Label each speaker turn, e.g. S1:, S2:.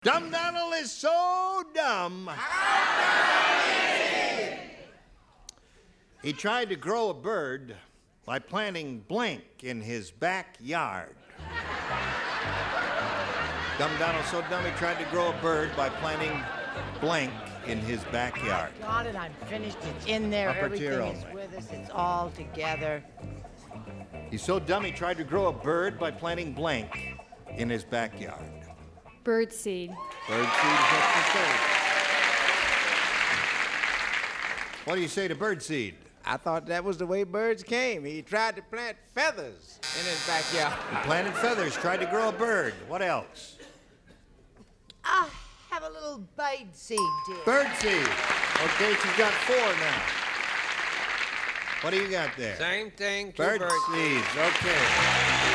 S1: Dumb Donald is so dumb. He tried to grow a bird by planting blank in his backyard. Dumb Donald's so dumb he tried to grow a bird by planting blank in his backyard.
S2: Got it, I'm finished. It's in there.
S1: Upper tier
S2: Everything is
S1: only.
S2: with us. It's all together.
S1: He's so dumb he tried to grow a bird by planting blank in his backyard.
S3: Birdseed.
S1: Birdseed is what you say. What do you say to birdseed?
S4: I thought that was the way birds came. He tried to plant feathers in his backyard.
S1: He planted feathers, tried to grow a bird. What else?
S2: I have a little bird seed, dear.
S1: Birdseed. Okay, she's got 4 now. What do you got there?
S4: Same thing, two
S1: Bird
S4: birds.
S1: seeds. Okay.